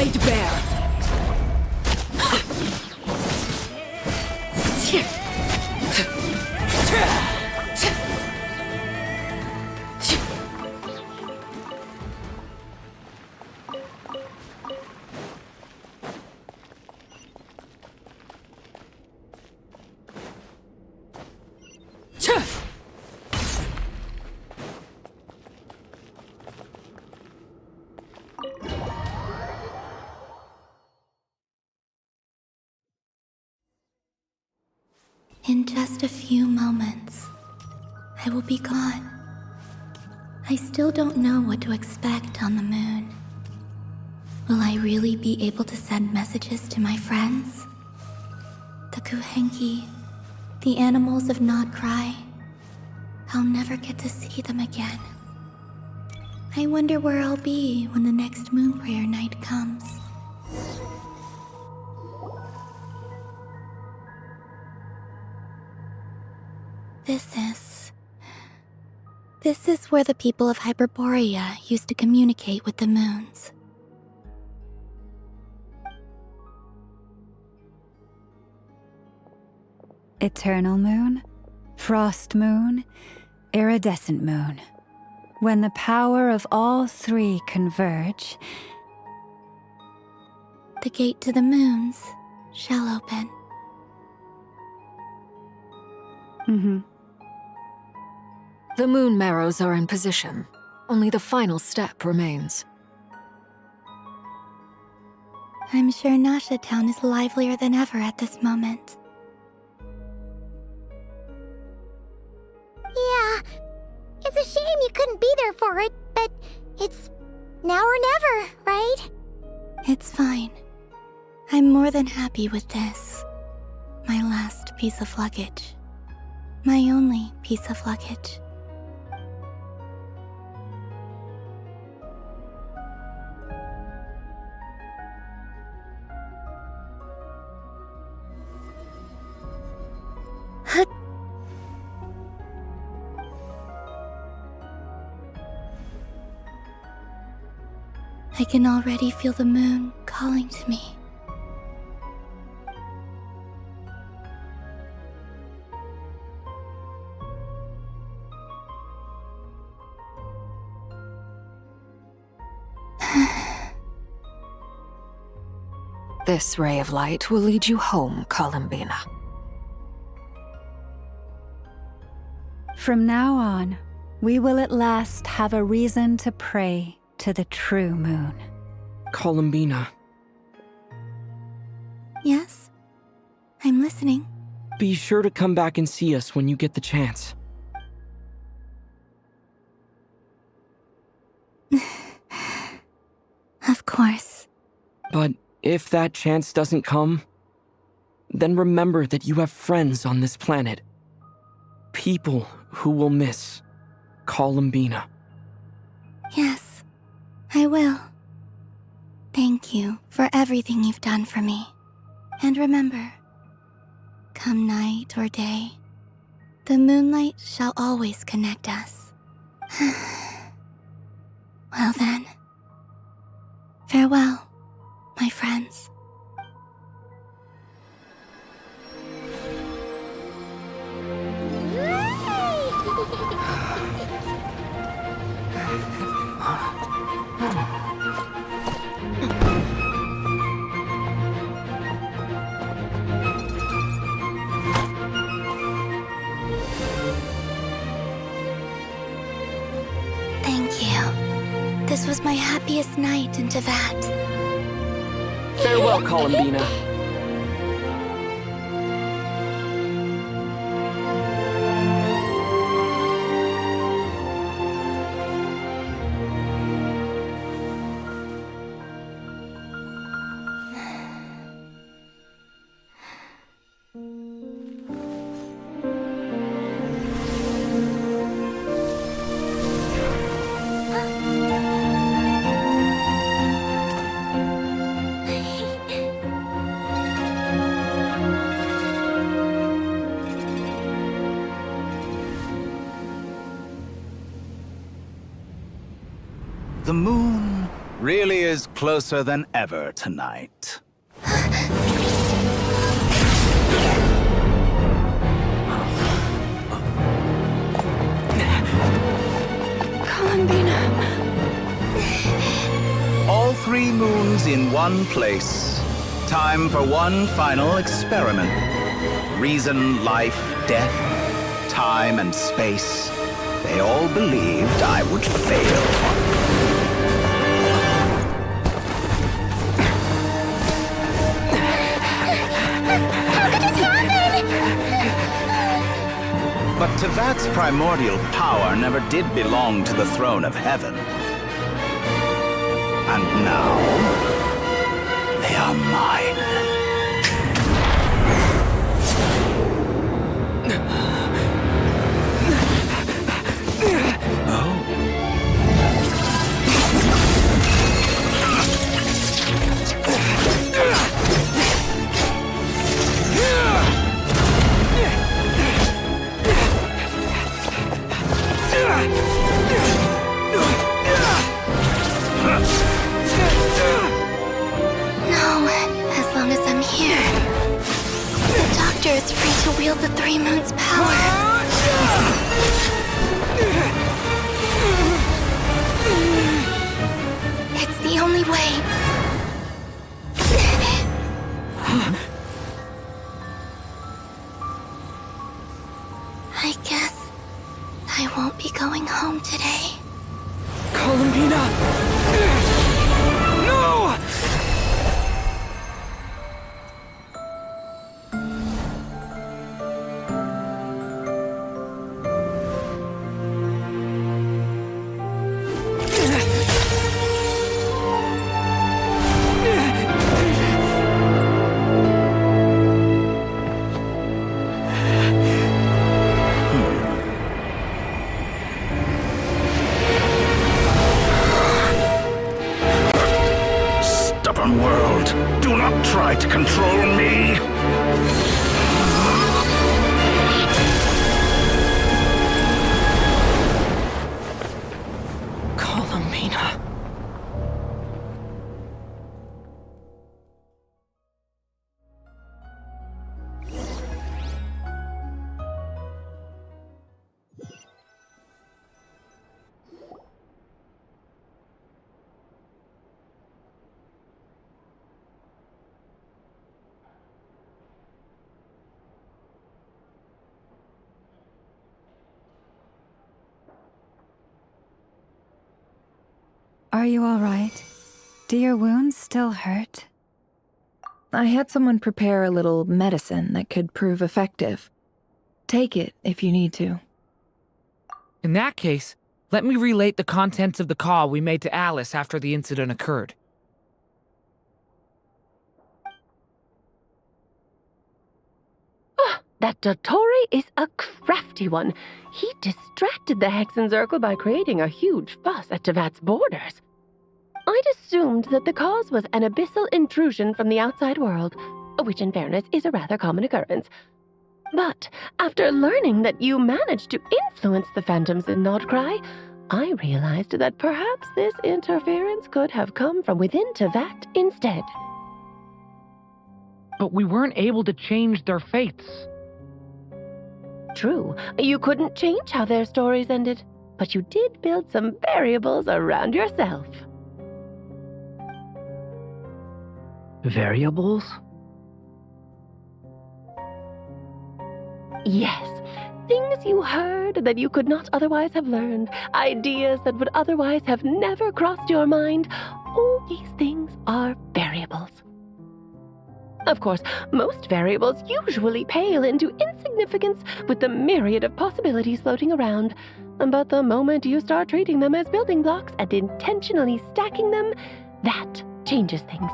laid bare. In just a few moments, I will be gone. I still don't know what to expect on the moon. Will I really be able to send messages to my friends? The Kuhenki, the animals of Not Cry. I'll never get to see them again. I wonder where I'll be when the next moon prayer night comes. This is where the people of Hyperborea used to communicate with the moons. Eternal moon, frost moon, iridescent moon. When the power of all three converge, The gate to the moons shall open. The moon marrows are in position. Only the final step remains. I'm sure Nasha Town is livelier than ever at this moment. Yeah, it's a shame you couldn't be there for it, but it's now or never, right? It's fine. I'm more than happy with this. My last piece of luggage. My only piece of luggage. I can already feel the moon calling to me. This ray of light will lead you home, Columbina. from now on, we will at last have a reason to pray to the true moon. Columbina, Yes? I'm listening. be sure to come back and see us when you get the chance. Of course. But if that chance doesn't come, then remember that you have friends on this planet. People who will miss Columbina. Yes, I will. Thank you for everything you've done for me. And remember, come night or day, the moonlight shall always connect us. Well then, farewell, my friends. Thank you. This was my happiest night in Teyvat. Farewell, Columbina. The moon really is closer than ever tonight. Columbina. All 3 moons in one place. Time for one final experiment. Reason, life, death, time, and space. They all believed I would fail. But Tevat's primordial power never did belong to the throne of heaven. And now, they are mine. Is free to wield the 3 moons' power. It's the only way. I guess I won't be going home today. Columbina! No! World, do not try to control me! Columbina. Are you all right? Do your wounds still hurt? I had someone prepare a little medicine that could prove effective. Take it if you need to. In that case, let me relate the contents of the call we made to Alice after the incident occurred. That Dottore is a crafty one. He distracted the Hexenzirkel by creating a huge fuss at Tevat's borders. I'd assumed that the cause was an abyssal intrusion from the outside world, which in fairness is a rather common occurrence. But after learning that you managed to influence the phantoms in Nordcry, I realized that perhaps this interference could have come from within Tevat instead. But we weren't able to change their fates. True, you couldn't change how their stories ended, but you did build some variables around yourself. Variables? Yes, things you heard that you could not otherwise have learned, ideas that would otherwise have never crossed your mind. All these things are variables. Of course, most variables usually pale into insignificance with the myriad of possibilities floating around. But the moment you start treating them as building blocks and intentionally stacking them, that changes things.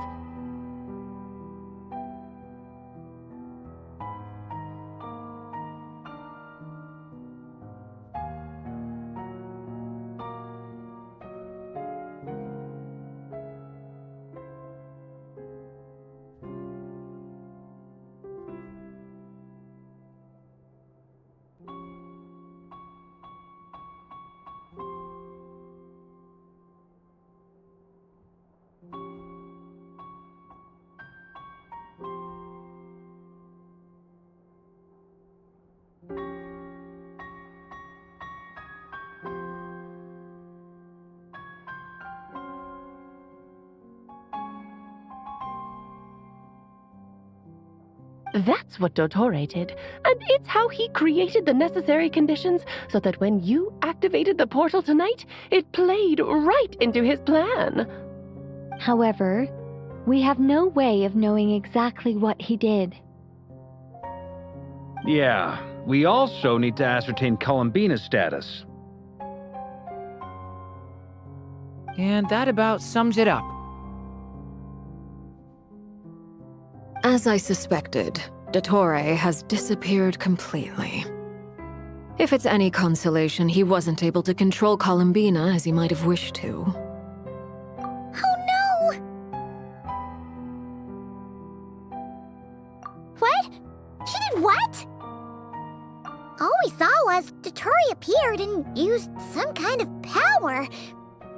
That's what Dottore did, and it's how he created the necessary conditions so that when you activated the portal tonight, it played right into his plan. However, we have no way of knowing exactly what he did. Yeah, we also need to ascertain Columbina's status. And that about sums it up. As I suspected, Dottore has disappeared completely. If it's any consolation, he wasn't able to control Columbina as he might have wished to. Oh no! What? She did what? All we saw was Dottore appeared and used some kind of power.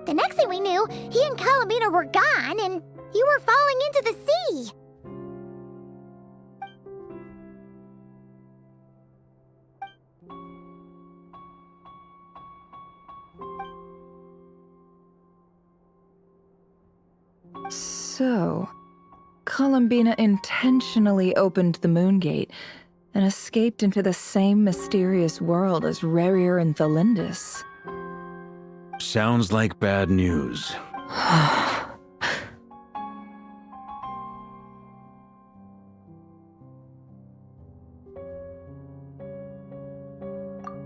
The next thing we knew, he and Columbina were gone and you were falling into the sea. So, Columbina intentionally opened the moon gate and escaped into the same mysterious world as Rerir and Thalindus. Sounds like bad news.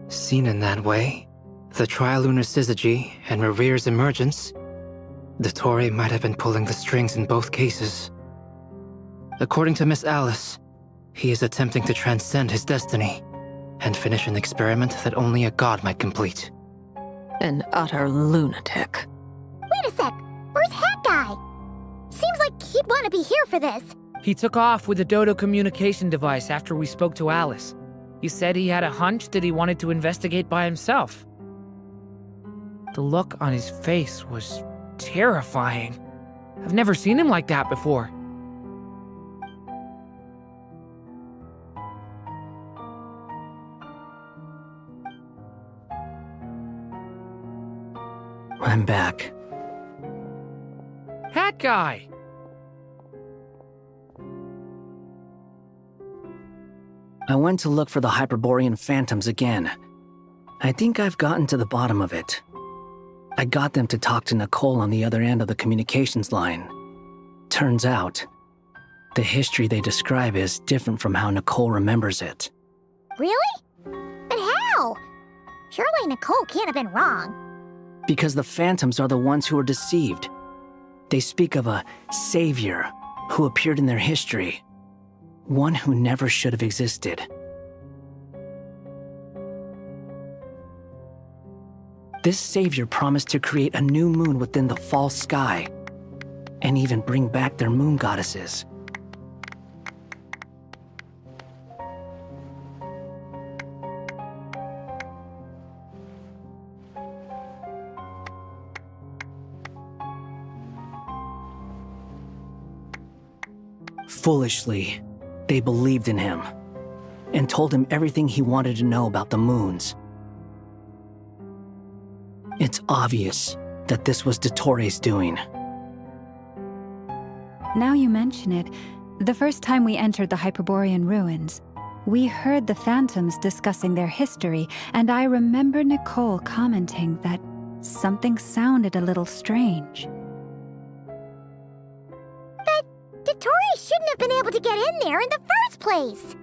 Seen in that way, the trilunar syzygy and Rerir's emergence, Dottore might have been pulling the strings in both cases. According to Miss Alice, he is attempting to transcend his destiny and finish an experiment that only a god might complete. An utter lunatic. Wait a sec, where's Hat Guy? Seems like he'd want to be here for this. He took off with the Dodo communication device after we spoke to Alice. He said he had a hunch that he wanted to investigate by himself. The look on his face was terrifying. I've never seen him like that before. I'm back. Hat Guy! I went to look for the Hyperborean phantoms again. I think I've gotten to the bottom of it. I got them to talk to Nicole on the other end of the communications line. Turns out, the history they describe is different from how Nicole remembers it. Really? But how? Surely Nicole can't have been wrong. Because the phantoms are the ones who are deceived. They speak of a savior who appeared in their history. One who never should have existed. This savior promised to create a new moon within the false sky, and even bring back their moon goddesses. Foolishly, they believed in him, and told him everything he wanted to know about the moons. It's obvious that this was Dottore's doing. Now you mention it, the first time we entered the Hyperborean ruins, we heard the phantoms discussing their history, and I remember Nicole commenting that something sounded a little strange. But Dottore shouldn't have been able to get in there in the first place.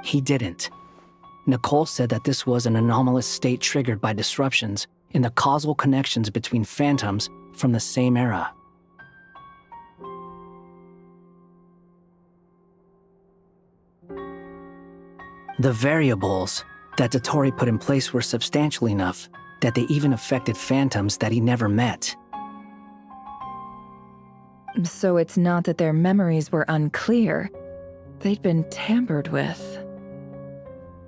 He didn't. Nicole said that this was an anomalous state triggered by disruptions in the causal connections between phantoms from the same era. The variables that Dottore put in place were substantial enough that they even affected phantoms that he never met. So it's not that their memories were unclear. They'd been tampered with.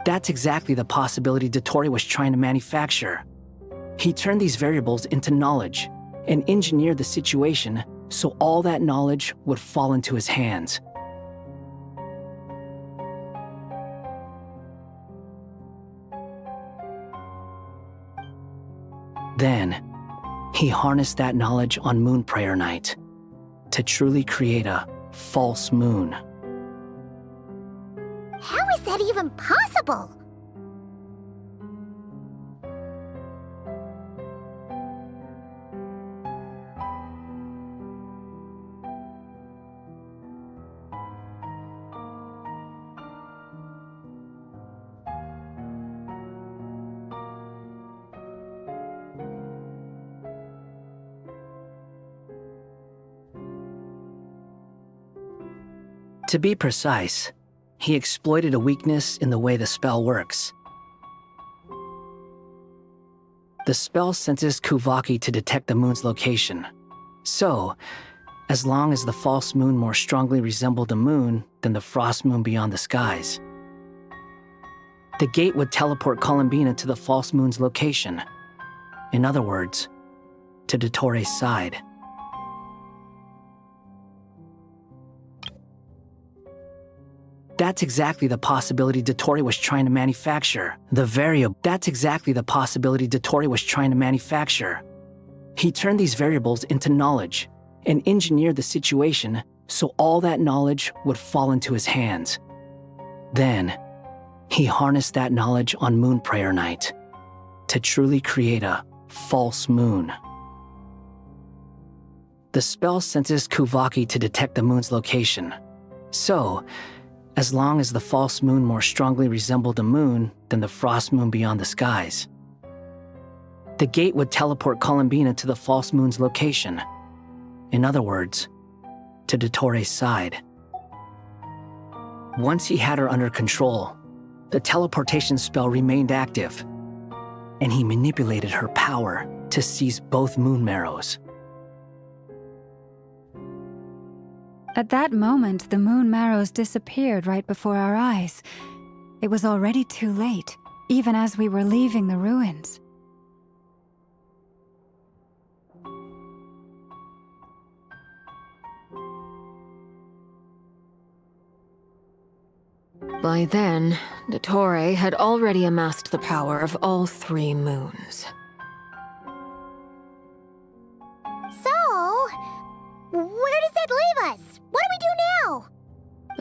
That's exactly the possibility Dottore was trying to manufacture. He turned these variables into knowledge and engineered the situation so all that knowledge would fall into his hands. Then, he harnessed that knowledge on Moon Prayer Night to truly create a false moon. How is that even possible? To be precise, he exploited a weakness in the way the spell works. The spell senses Kuvaki to detect the moon's location. So, as long as the false moon more strongly resembled the moon than the frost moon beyond the skies, the gate would teleport Columbina to the false moon's location. In other words, to Dottore side. That's exactly the possibility Dottore was trying to manufacture. That's exactly the possibility Dottore was trying to manufacture. He turned these variables into knowledge and engineered the situation so all that knowledge would fall into his hands. Then, he harnessed that knowledge on Moon Prayer Night to truly create a false moon. The spell senses Kuvaki to detect the moon's location. So, as long as the false moon more strongly resembled the moon than the frost moon beyond the skies, the gate would teleport Columbina to the false moon's location. In other words, to Dottore's side. Once he had her under control, the teleportation spell remained active, and he manipulated her power to seize both moon marrows. At that moment, the moon marrows disappeared right before our eyes. It was already too late, even as we were leaving the ruins. By then, Dottore had already amassed the power of all 3 moons. So, where does that leave us? What do we do now?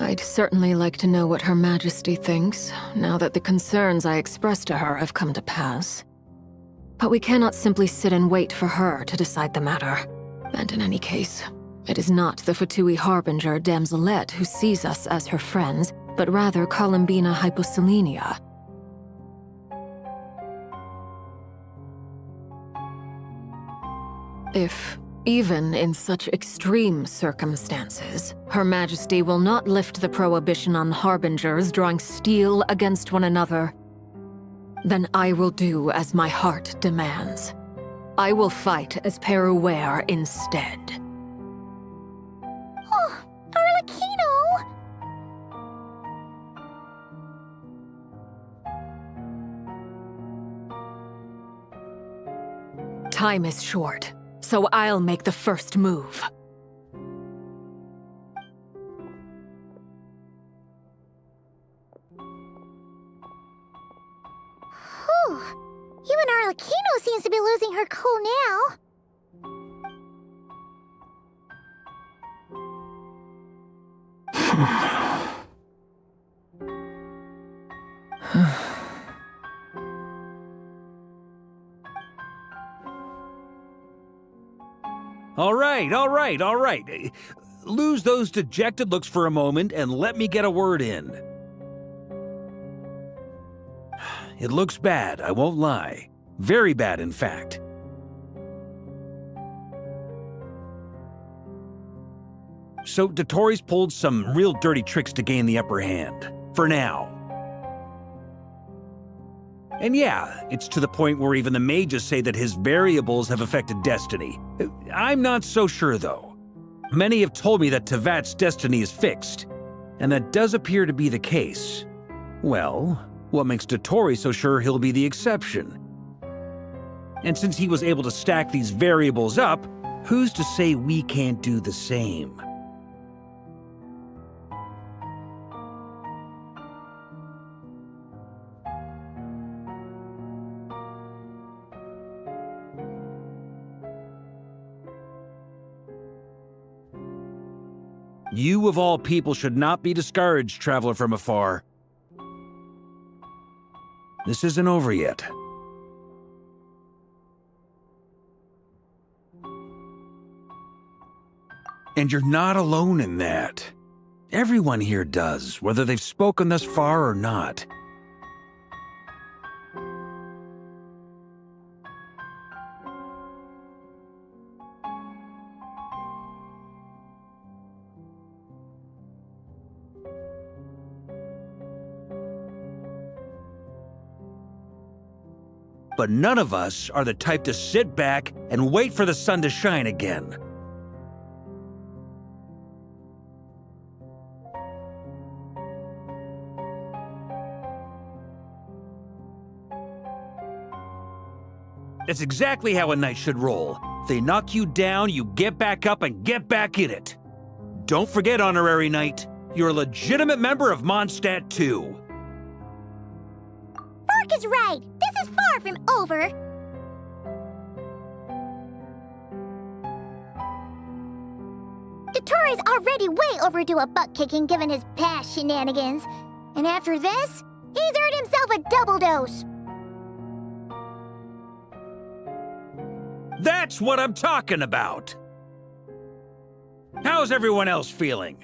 I'd certainly like to know what Her Majesty thinks, now that the concerns I expressed to her have come to pass. But we cannot simply sit and wait for her to decide the matter. And in any case, it is not the Fatui Harbinger Damselette who sees us as her friends, but rather Columbina Hyposelenia. If, even in such extreme circumstances, Her Majesty will not lift the prohibition on Harbingers drawing steel against one another, then I will do as my heart demands. I will fight as Peruware instead. Oh, Arlecchino! Time is short, so I'll make the first move. Whew. Even Arlecchino seems to be losing her cool now. All right. Lose those dejected looks for a moment and let me get a word in. It looks bad, I won't lie. Very bad, in fact. So Dottore's pulled some real dirty tricks to gain the upper hand. For now. And yeah, it's to the point where even the mages say that his variables have affected destiny. I'm not so sure, though. Many have told me that Tevat's destiny is fixed, and that does appear to be the case. Well, what makes Dottore so sure he'll be the exception? And since he was able to stack these variables up, who's to say we can't do the same? You of all people should not be discouraged, traveler from afar. This isn't over yet. And you're not alone in that. Everyone here does, whether they've spoken thus far or not. But none of us are the type to sit back and wait for the sun to shine again. That's exactly how a knight should roll. If they knock you down, you get back up and get back in it. Don't forget, Honorary Knight, you're a legitimate member of Mondstadt too. Fork is right. This is far from over. Dottore already way overdue a butt kicking given his past shenanigans. And after this, he's earned himself a double dose. That's what I'm talking about! How's everyone else feeling?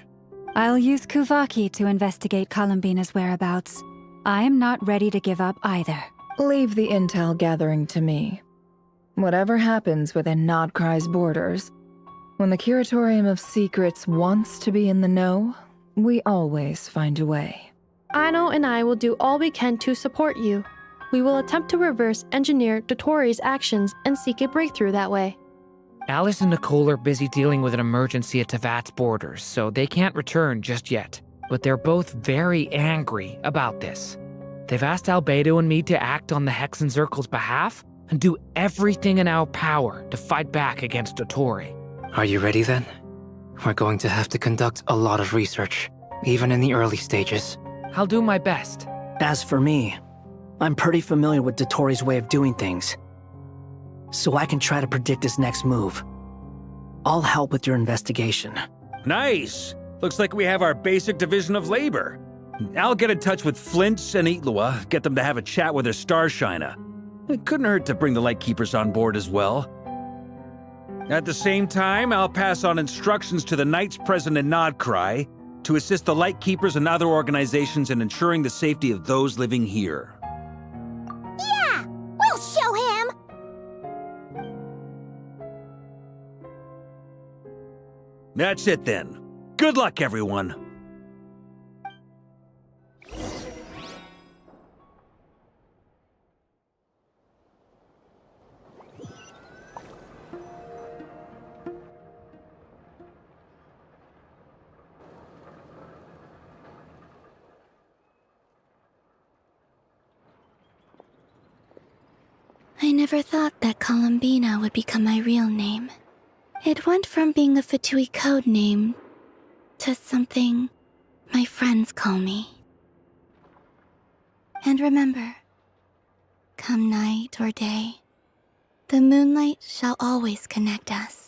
I'll use Kuvaki to investigate Columbina's whereabouts. I am not ready to give up either. Leave the intel gathering to me. Whatever happens within Nodcry's borders, when the Curatorium of Secrets wants to be in the know, we always find a way. Ano and I will do all we can to support you. We will attempt to reverse engineer Dottore's actions and seek a breakthrough that way. Alice and Nicole are busy dealing with an emergency at Tevat's borders, so they can't return just yet. But they're both very angry about this. They've asked Albedo and me to act on the Hexenzirkel's behalf and do everything in our power to fight back against Dottore. Are you ready then? We're going to have to conduct a lot of research, even in the early stages. I'll do my best. As for me, I'm pretty familiar with Dottore's way of doing things, so I can try to predict his next move. I'll help with your investigation. Nice! Looks like we have our basic division of labor. I'll get in touch with Flint's and Itlua, get them to have a chat with their Starshiner. It couldn't hurt to bring the Lightkeepers on board as well. At the same time, I'll pass on instructions to the Knights present in Nodcry to assist the Lightkeepers and other organizations in ensuring the safety of those living here. Yeah! We'll show him! That's it then. Good luck, everyone. I never thought that Columbina would become my real name. It went from being a Fatui code name to something my friends call me. And remember, come night or day, the moonlight shall always connect us.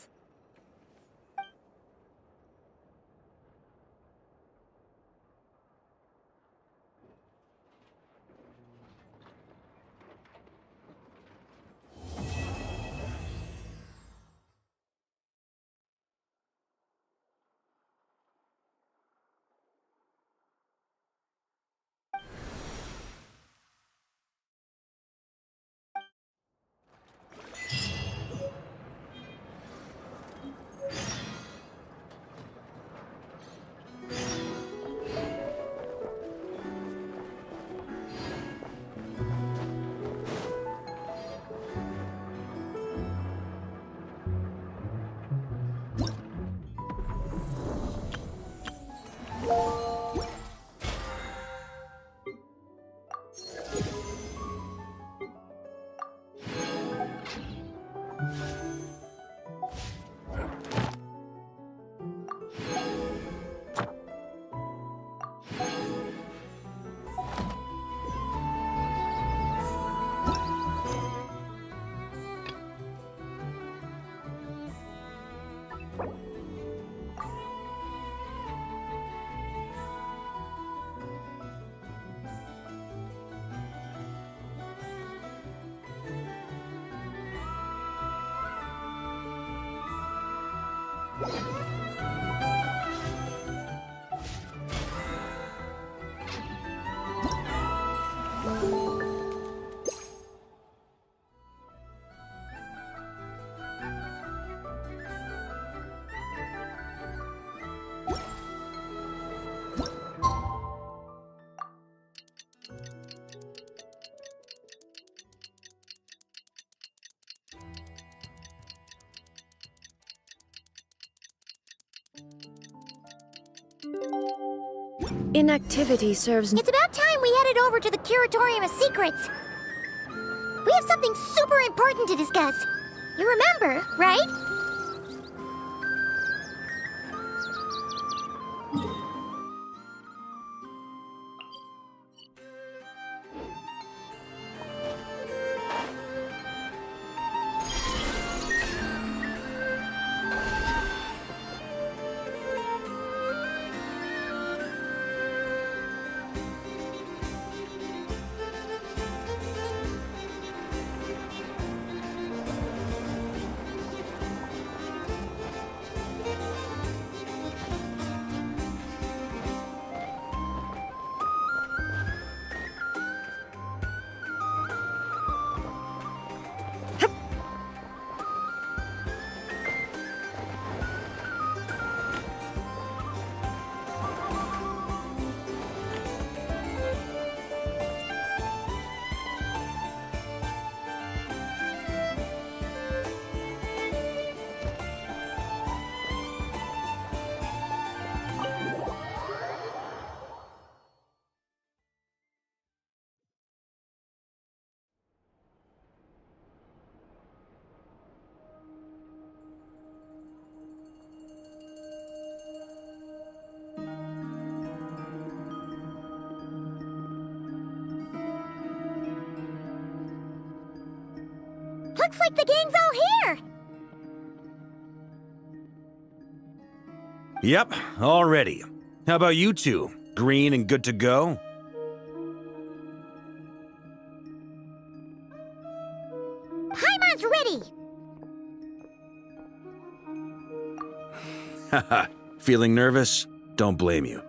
Inactivity serves. It's about time we headed over to the Curatorium of Secrets. We have something super important to discuss. You remember, right? Looks like the gang's all here! Yep, all ready. How about you two? Green and good to go? Paimon's ready! Haha, feeling nervous? Don't blame you.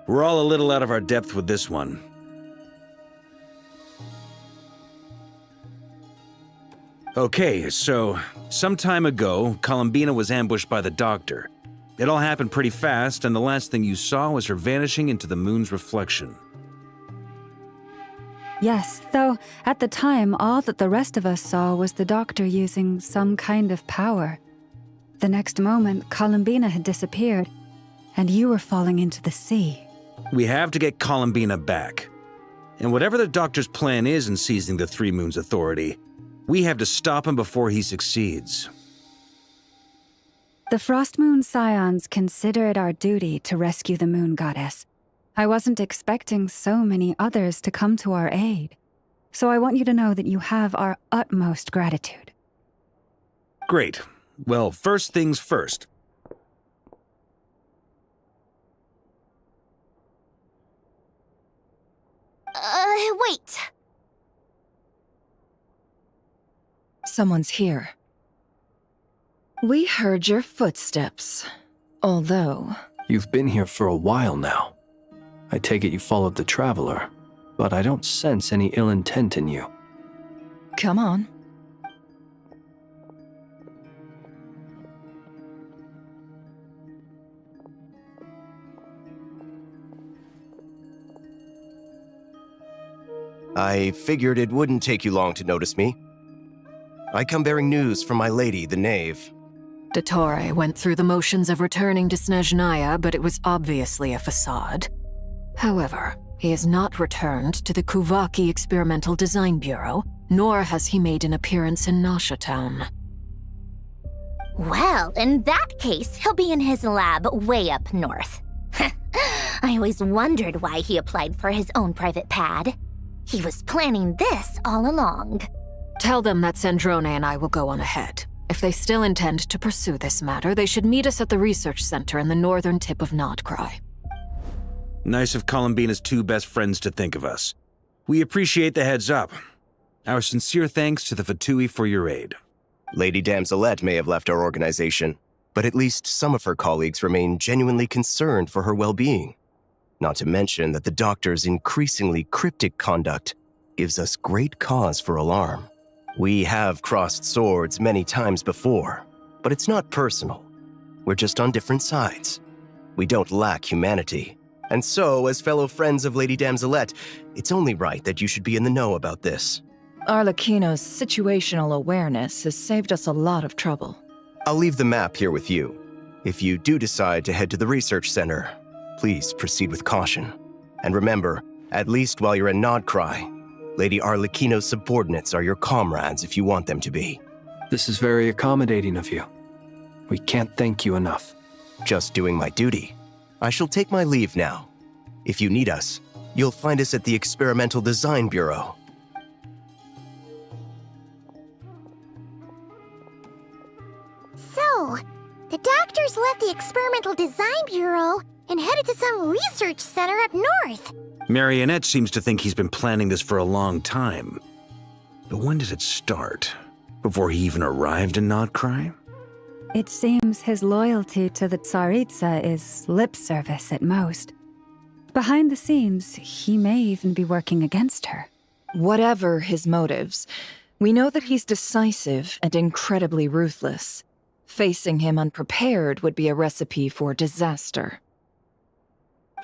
We're all a little out of our depth with this one. Okay, so some time ago, Columbina was ambushed by the Doctor. It all happened pretty fast, and the last thing you saw was her vanishing into the moon's reflection. Yes, though at the time, all that the rest of us saw was the Doctor using some kind of power. The next moment, Columbina had disappeared, and you were falling into the sea. We have to get Columbina back. And whatever the Doctor's plan is in seizing the Three Moons Authority, we have to stop him before he succeeds. The Frost Moon Scions consider it our duty to rescue the Moon Goddess. I wasn't expecting so many others to come to our aid. So I want you to know that you have our utmost gratitude. Great. Well, first things first. Wait. Someone's here. We heard your footsteps, although... You've been here for a while now. I take it you followed the Traveler, but I don't sense any ill intent in you. Come on. I figured it wouldn't take you long to notice me. I come bearing news from my lady, the Knave. Dottore went through the motions of returning to Snezhnaya, but it was obviously a facade. However, he has not returned to the Kuvaki Experimental Design Bureau, nor has he made an appearance in Nasha Town. Well, in that case, he'll be in his lab way up north. I always wondered why he applied for his own private pad. He was planning this all along. Tell them that Sandrone and I will go on ahead. If they still intend to pursue this matter, they should meet us at the research center in the northern tip of Nodcry. Nice of Columbina's two best friends to think of us. We appreciate the heads up. Our sincere thanks to the Fatui for your aid. Lady Damselette may have left our organization, but at least some of her colleagues remain genuinely concerned for her well-being. Not to mention that the Doctor's increasingly cryptic conduct gives us great cause for alarm. We have crossed swords many times before, but it's not personal. We're just on different sides. We don't lack humanity. And so, as fellow friends of Lady Damselette, it's only right that you should be in the know about this. Arlecchino's situational awareness has saved us a lot of trouble. I'll leave the map here with you. If you do decide to head to the research center, Please proceed with caution. And remember, at least while you're in Nodcry, Lady Arlecchino's subordinates are your comrades if you want them to be. This is very accommodating of you. We can't thank you enough. Just doing my duty. I shall take my leave now. If you need us, you'll find us at the Experimental Design Bureau. So, the doctors left the Experimental Design Bureau and headed to some research center up north. Marionette seems to think he's been planning this for a long time. But when did it start? Before he even arrived in Nodcry? It seems his loyalty to the Tsaritsa is lip service at most. Behind the scenes, he may even be working against her. Whatever his motives, we know that he's decisive and incredibly ruthless. Facing him unprepared would be a recipe for disaster.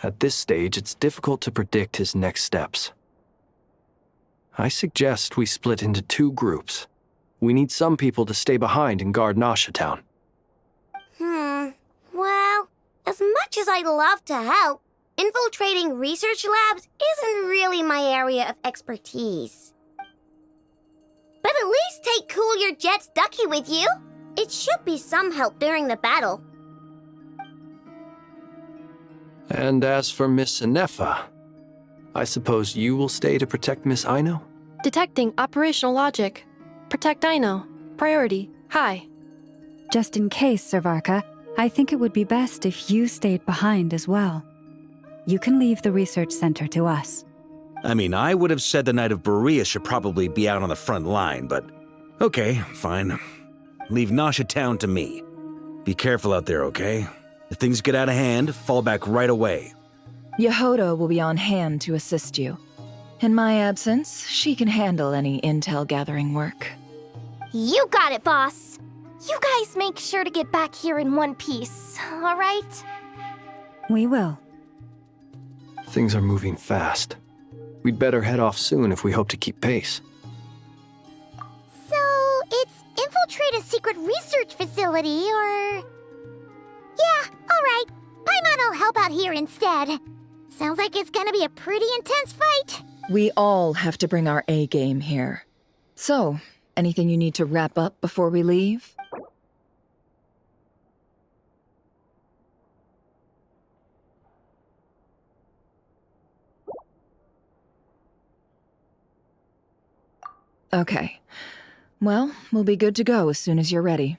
At this stage, it's difficult to predict his next steps. I suggest we split into 2 groups. We need some people to stay behind and guard Nasha Town. Well, as much as I'd love to help, infiltrating research labs isn't really my area of expertise. But at least take Cool Your Jet's Ducky with you. It should be some help during the battle. And as for Miss Inefa, I suppose you will stay to protect Miss Aino? Detecting operational logic. Protect Aino. Priority. High. Just in case, Servarka, I think it would be best if you stayed behind as well. You can leave the research center to us. I mean, I would have said the Knight of Berea should probably be out on the front line, but okay, fine. Leave Nasha Town to me. Be careful out there, okay? If things get out of hand, fall back right away. Yehoda will be on hand to assist you. In my absence, she can handle any intel gathering work. You got it, boss. You guys make sure to get back here in one piece, all right? We will. Things are moving fast. We'd better head off soon if we hope to keep pace. So, it's infiltrate a secret research facility, or... Yeah, alright. Paimon will help out here instead. Sounds like it's gonna be a pretty intense fight. We all have to bring our A game here. So, anything you need to wrap up before we leave? Okay. Well, we'll be good to go as soon as you're ready.